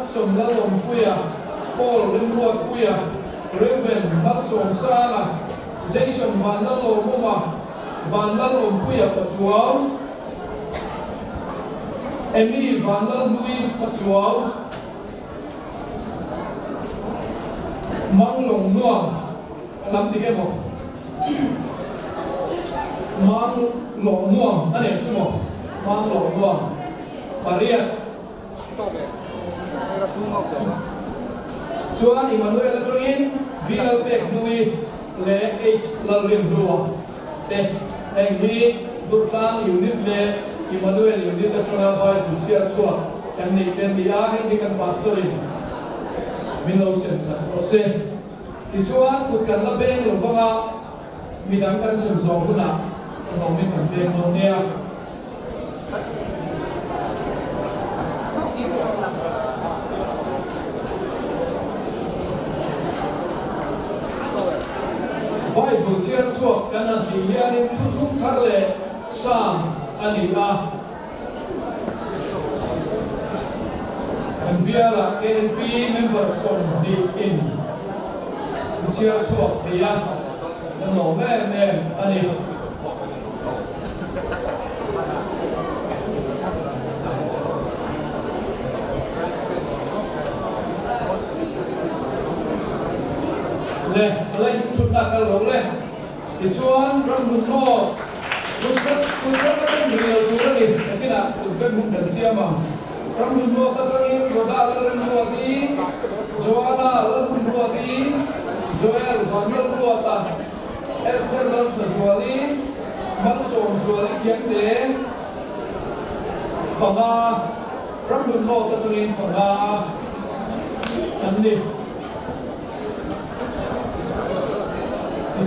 sum la lom puya Paul rin buat puya Reuben mat som sana Jason van la lom uma van la lom puya pachuao Emi van la lui pachuao mang long nuang làm gì cái một mang long nuang anh em chú một mang long nuang Maria Chúa Emmanuel Train Vial Vek Nui Le H Lalrim Lua Te Heng Hi Duklan Unit Le Emmanuel Unit Atrona Bai Busia Chua Em Ni Ben Dia Heng Hi Kan Pastorin Milo Sensa Ose Ichuan Kukan La Ben Lovanga Midang Kan Semzong Kuna Nomin Kan Ben Nonia Bible chia chuộc cái này thì hiện thu thúc thắt lệ sam anh à anh bia là KNP member son đi in chia chuộc thì à nó mẹ anh le lấy chút đặt cái lỗ le thì chuan rong đun thô đun rất là nhiều thứ đi cái nào đun rất muốn đần xiêm mà rong đun thô ta cho em rồi ta lên mua đi Joanna lên mua đi Joel còn lên mua ta Esther lên mua đi Văn Song mua đi kiếm để còn là rong đun thô ta cho em còn là anh đi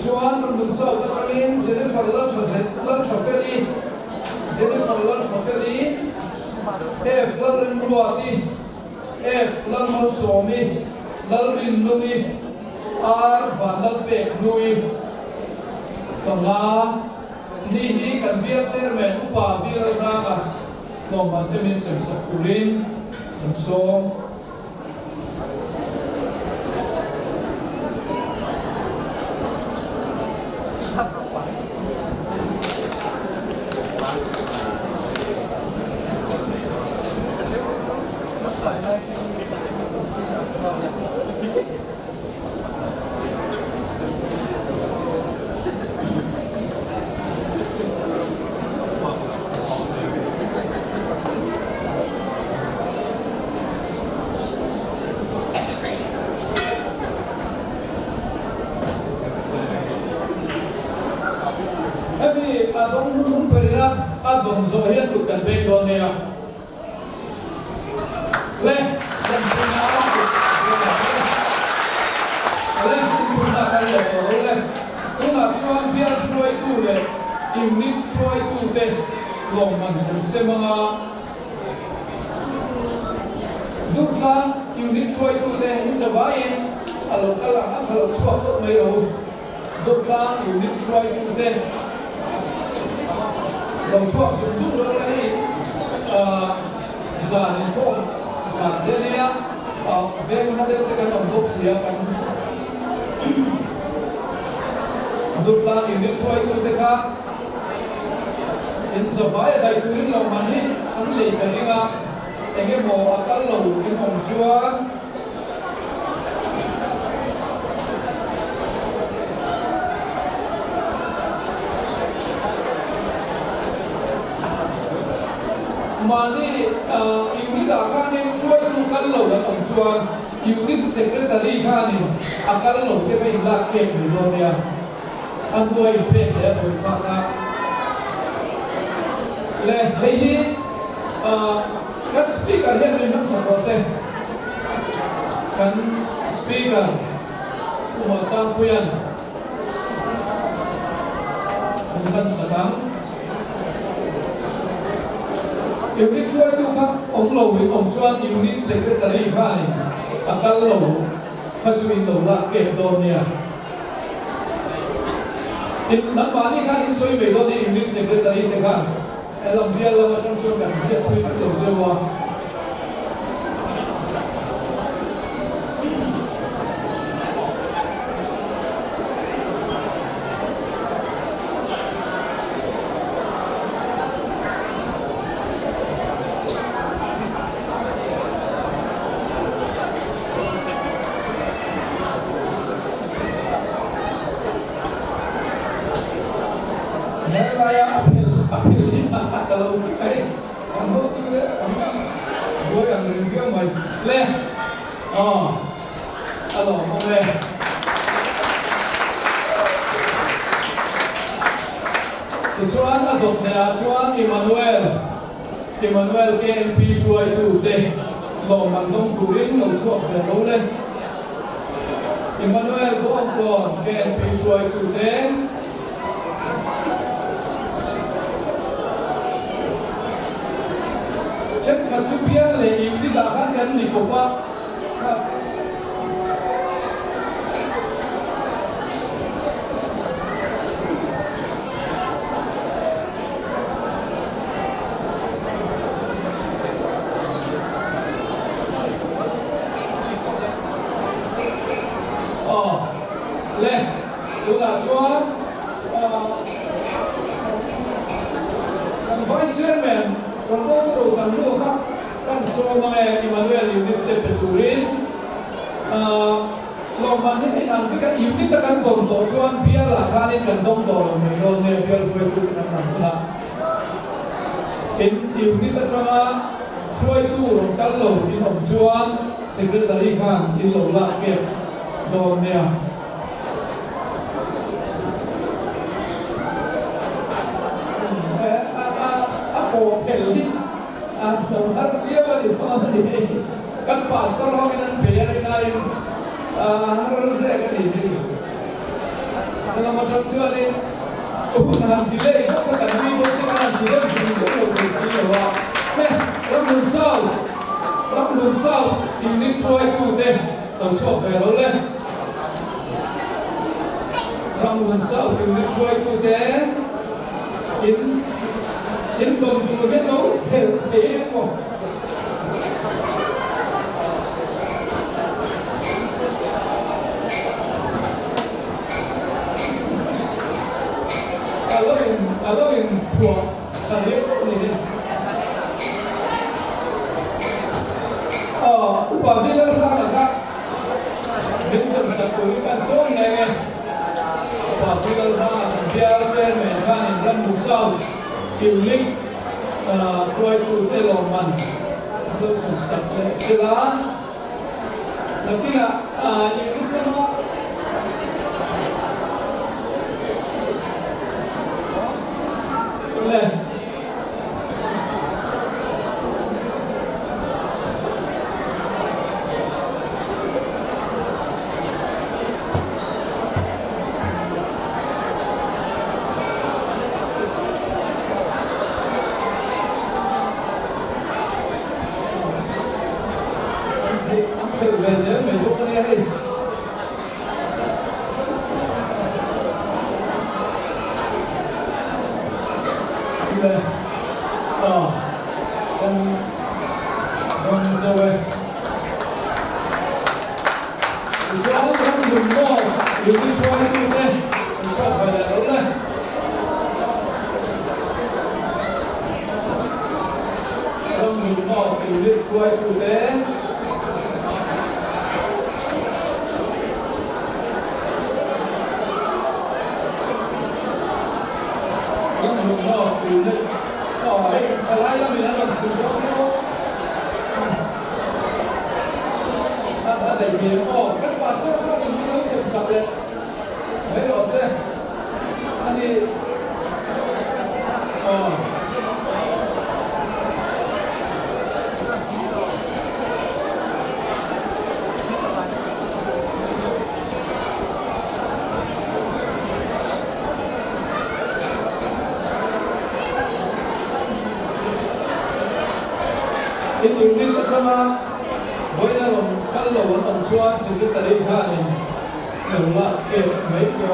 Chuan from the south of Train, Jennifer Lunchafeli, F. Lalrin Ruati, F. Lalman Somi, Lalrin Numi, R. Van Lalpek Nui, Kanga, Nihi can be a chairman, Upa, Vira Raga, no Mantemis and Sakurin, and so. Adong Zohian tu kan beng donia. Le, dan punya le, punya kaya le. Tunggu cuan biar suai tu le, unit suai tu deh. Longman dan semua. Dukla unit suai tu deh. Sebaik kalau kalangan kalau suai tu melayu. Dukla unit suai tu deh. Đồng chuộc xuống giúp đỡ cái giả đến thôn giả đến đây á về nó đến cái đồng đốc xía cái đục là thì đến xoay từ thế khác đến giờ phải đây cứ đến lòng mình hết anh lấy cái này ra cái mỏ cái lẩu cái mỏng chua mà đi unit akan yang suai tu kalau dah omcuan unit secretary kan ni akan lo keไปลากเก็บอยู่ตรงนี้อันด้วยเป็นเดี๋ยวผมฟังนะและเฮ้ยกันสปีกเกอร์เห็นไหมน้องสังกัดเซ็นกันสปีกเกอร์ผู้มาสร้างคุยันกันสังunit suai tu kan ông lầu với ông chuan unit secretary kan ni akan lầu kacuin lầu lah ke donia in nak bani kan in suai bego ni unit secretary te kan elam dia lah macam chuan kan dia pui tu sewa kaya apil ni kalau kita kamu tu gue yang review mai le alo mong le chuan adop ne chuan Emmanuel KNP suai tu te lo man dong turin lo chuak le lo le Emmanuel kon KNP suai tu te chất khát chút bia là yêu đi đã hát gần đi cổ ba lên tôi là cho vice chairman còn có cái đồ sản lượng khác kan so mga Emmanuel unit le peturin lo man ni ang ka unit kan dom do chuan bia la kanin kan dom do lo mai lo ne bia foi tu kan na in unit atanga foi tu ro kal lo in om chuan secretary han in lo la ke do ne o pelli har dia bali family kan pastor ho kan bear nai har ze kan ni kalau macam tu ni na delay ko kan ni bo se kan delay ni so ko si wa ram sau ini try tu de tau so pe lo le ram sau ini try tu de in đồng tu biết đâu theo thế không alo in của sản xuất này bảo đi lên ra là khác đến sầm sập của những bạn số này nghe bảo đi lên ra bia trên mình ra mình răn một sau yêu linh rồi tu te lo man tu sắp tới sila tapi là những cái nó lên in unit atama boina rom kallo wan om chua secretary hanin la ke mai ko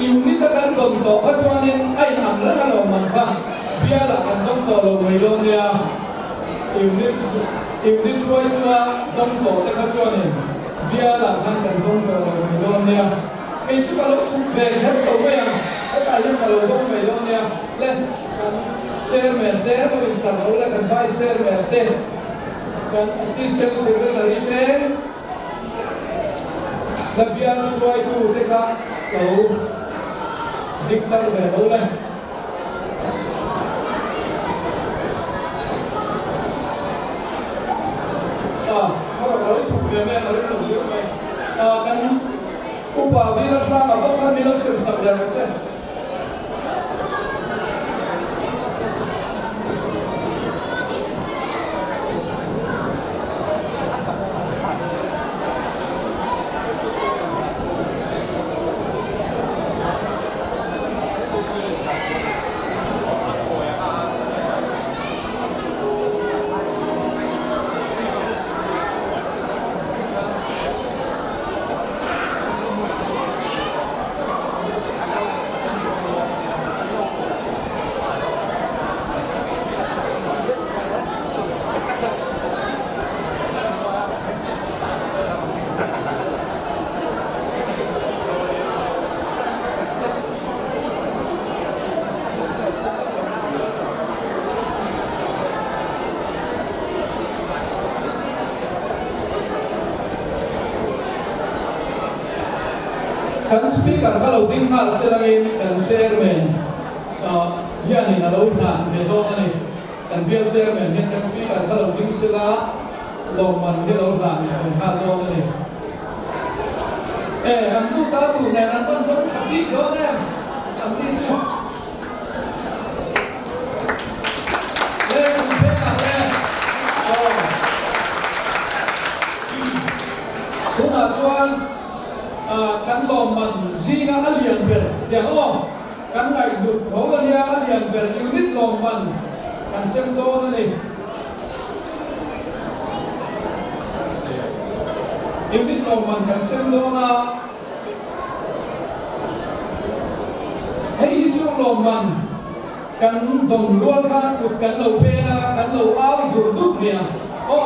unit kan dom to achuanin ai ham la lo man Unit suai tua dong ko te ka chuan in bia la han kan dong ko me lo nia ke chu ka lo chu ve het to we ang ka yin ka lo dong me lo nia le chairman te ko in ka lo la kan vice chairman te kan assistant secretary te la bia suai tu te ka lo diktar ve lo le kalau suplemen ada kemudian kan upah bila sama bahkan bila sebesar biasa kan speaker kalau tinggal selangin kan chairman hian in alo han me do ani kan bial chairman hian kan speaker kalau ting sela longman hi lo han ha do ani an tu ta tu ne an ton ton khabi do ne an ti chu le kun pe ka le tu na chuan kan lo man zinga alian ber ya o kan ngai lut ho ania alian ber unit lo man kan sem do na ni unit lo man kan sem do na hei chu lo man kan dong lo ka ku kan lo pe na kan lo au du du ya o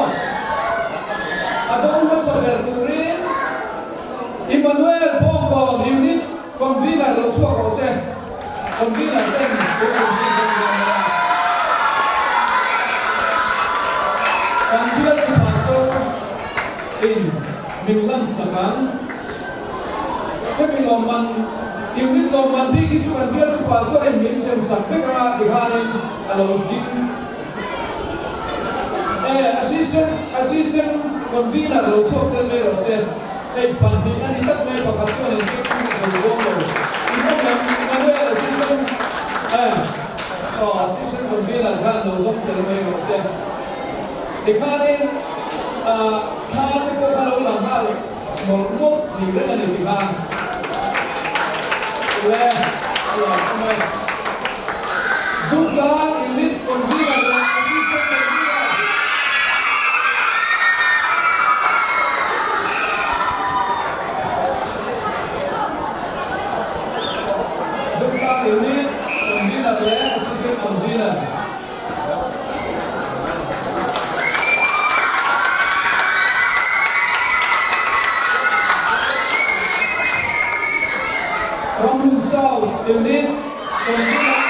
adong ma so ber turin Emmanuel Bongo unit convener lo chuak ro se convener ten kan bial ki pastor in Minglan Sakan ke Miloman unit lo man bi ki chuan bial ki pastor in Ming Sem Sak ke ka di hanin alo din assistant convener lo chuak ten me ro se pandi ani tak mai pakatsuan ni Bongo ito kan assistant assistant convener kan lo dok ten mai ro se dikanin kan ko kalau langal mormot ni ren ni dikan le ya mai duga unit convener assistant convener unit convener le assistant convener Rong Sao unit convener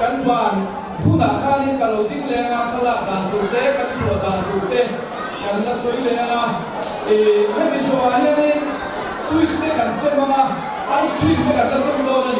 kan ban ผู้นักข่าวนี่ก็เราดิ้งแรงสลับด่านตุเตะกันส่วนด่านตุเตะกันน่ะสวยเลยนะให้เป็นชัวร์ให้นี่สวีทเตะกันเสร็จมาไอศครีมเตะกันแล้วเสร็จแล้วนี่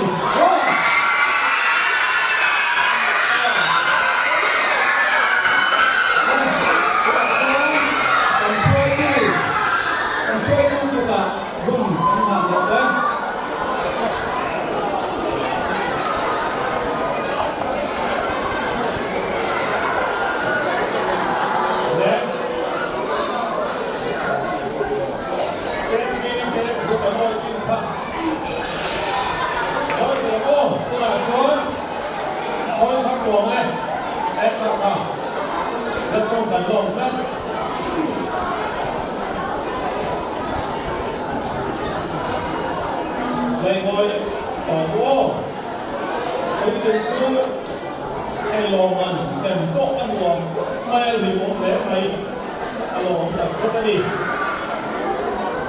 เลยงอยต่อตัวเป็นจุดสู้ให้ลงมันเส้นโต๊ะอันรวมไม่หรือผมแล้วไปอารมณ์กับสติ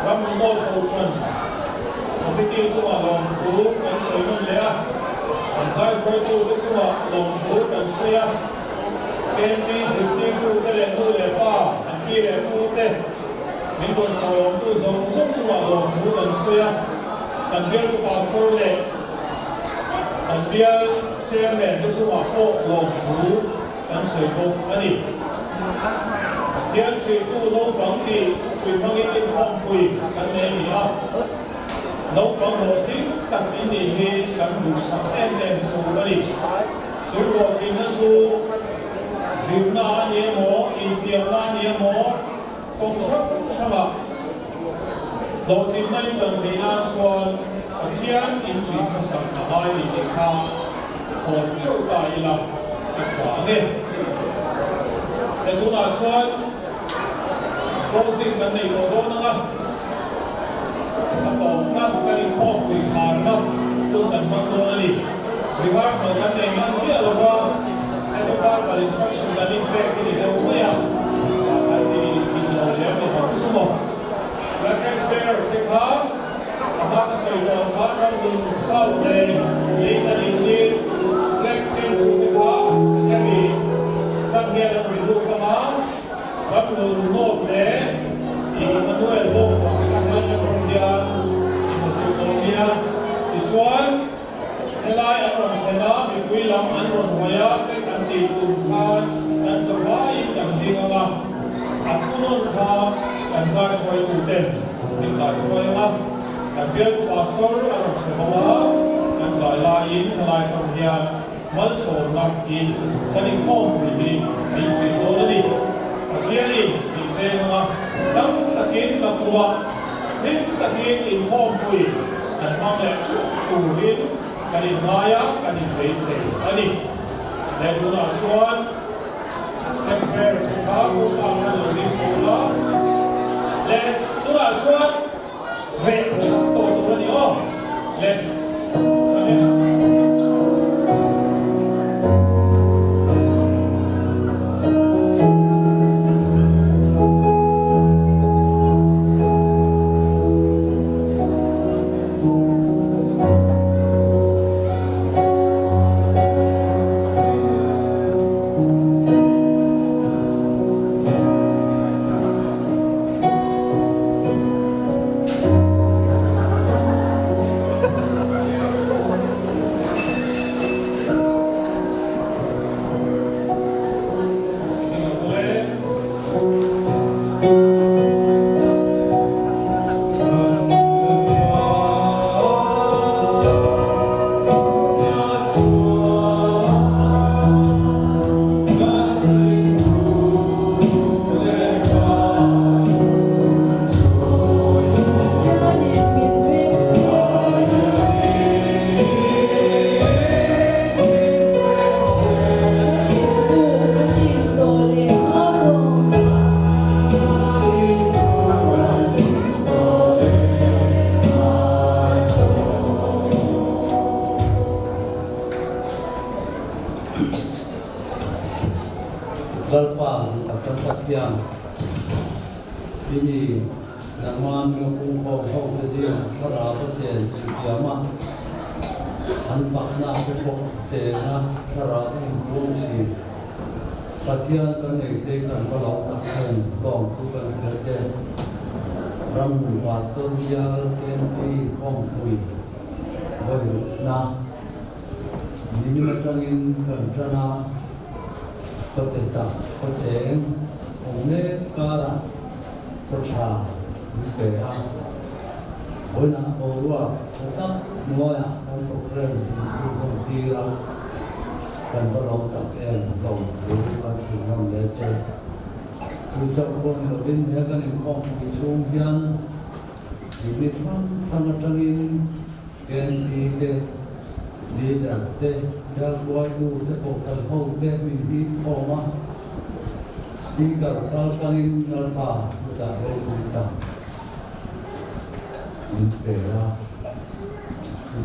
รับมือโต้โต้ชันผมไปกินสัวลงรู้กันสวยมันเลยอ่ะผมใช้ไฟตู้ที่สัวลงรู้กันเสียเกมที่สิบที่กูได้เล่นตู้เลยป้าอันที่เล่นตู้เต้มีคนโตลงตู้ส่งส่งสัวลงรู้กันเสียอันเดียวกับพาสโตร์เลยอันเดียวเชื่อแม่ที่สัวโคลงรู้กันสวยปุ๊บอันนี้เดียวชีตู้โน้ตบังดีคุยพังอีกทีห้องคุยกันเองนี่อ่ะโน้ตบังโหดที่ตั้งอินดีให้กันดูสักแอนเดนสูอันนี้สูโหดที่นั่นสูสิบนาเนี่ยหมออินเดียนาเนี่ยหมอกงชักใช่ไหมโดยที่ไม่จำเป็นต้องชวนเทียนอินทรีย์ภาษาไทยในข้าคนเชื่อใจเราขวาเนี่ยแต่ตัวนั้นชวนโปรสิกันในโลกนะครับถ้าบอกน่าจะเป็นข้อคุยขาดนะตัวนั้นมันตัวนี้วิเคราะห์สกันในมันเนี่ยเราก็ให้ตัวการบริหารสุดนั้นเป็นที่เดียวกันเนี่ยอันที่มีเราเลี้ยงในความสุขและแค่สเปรย์สิครับอาจจะใส่ดอกไม้ดูเศร้าเลยลีกันอีกนิดเฟล็กติ้งดูนะครับแค่นี้ท่านเฮียเราดูกันมารับดูโน้ตเลยที่มันด้วยโลกของการเงินในคนเดียวที่คนเดียวที่ชวนในลายอันรอนเสนามีคุยลำอันรอนหัวยาเฟกอันตีตุนทานอันสบายอย่างดีงามอันทุนทานอันสายช่วยอุดเด่นที่สายช่วยงามอันเดียวกับพาสโตร์อันรอนเสนาอันสายลายอินลายสังเกตมันโซนนักอินกันอีกข้อมูลดีมีสิ่งโน้นดีเทียนี่มีเพลงมาตั้งตะเกียงตะกัวนิ่งตะเกียงอินข้อมูลอันทำแหล่งชุดตูดินกันอีกมายากันอีกเบสเซ่อันนี้และดูหน่อยส่วนเอ็กซ์เพรสสิครับคุณตามมาดูดีกูละและดูหน่อยส่วนเรทชัดโตตัวนี้อ๋อและส่วนนี้ini nama ngapung kau kau kerja, sarap kerja, kerja mah. อันฝักนาเป็นพวกเจนะถ้าเราเองร่วมชีปะเทียนกันในเจกันก็ลองตักเงินกองทุกันเพื่อเจรำหัวต้นยาเทียนปีข้องคุยไว้นะนี่มีมาจังอินกันจันะก็เจตักก็เจงองเนกาละก็ชามีเปร่าโอ้ยนะโอ้ว่าจะตั้งมัวอ่ะนั่นก็เรื่องมีสุขดีละกันก็ลองตักเองลองดูกันถึงน้องเลเจชูจับคนเราเป็นเหี้ยกันอีกข้องมีช่วงยังมีมิตรฟังทำมาจังอินเกณฑ์ดีเดดีดัสเดยากไว้ดูจะบอกกันห้องเดมีดีพอมาสปีกเกอร์การจังอินนัลฟาจะเรื่องนี้ต่างมิเปร่า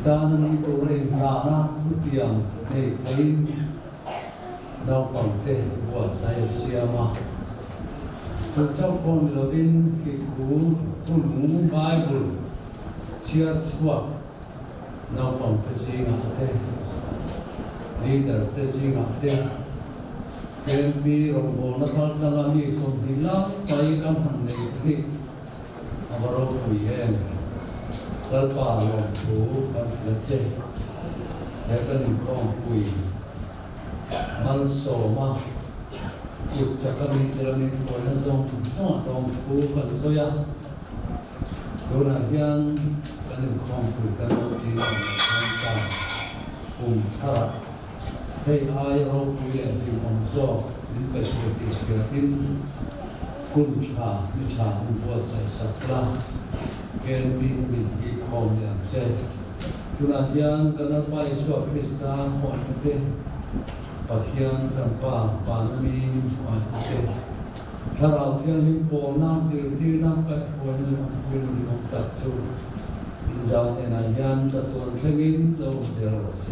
ตานั้นมีตัวเองนานะทุกอย่างในไทยดาวปังเตหัวใสเสียมาสุดเจ้าคนเราเป็นอิคูผู้หนูไบเบิลเชื่อชัวดาวปังเตจิงาเตลีดเดอร์เตจิงาเตเกินปีเราโบนักการงานมีสมดีละไปกันหันในที่อวารคุยเองแล้วป่าลงถูกันละเจแล้วก็หนึ่งข้องคุยมันโสมาจุดจักรมิตรมิตรคนละทรงส่งตรงถูกันโซยาดูนะยังกันหนึ่งข้องคุยกันจีนทางการปุ่มท่าให้อายเราคุยอะไรผมโซ่นี่เป็นปกติเกิดขึ้นคุณชาวิชาอุปสรรคสักละเกณฑ์บินอีกคนอย่างเช่นทุนายานกันไปสวดพิสตาหัวเตปัทยันกันป่าปานามีหัวเตถ้าเราเที่ยวลิมโปนาสิรที่นักไปคนละเป็นลิมตัดจูอินซาเนนายานจะตัวเทงินเราเจอเส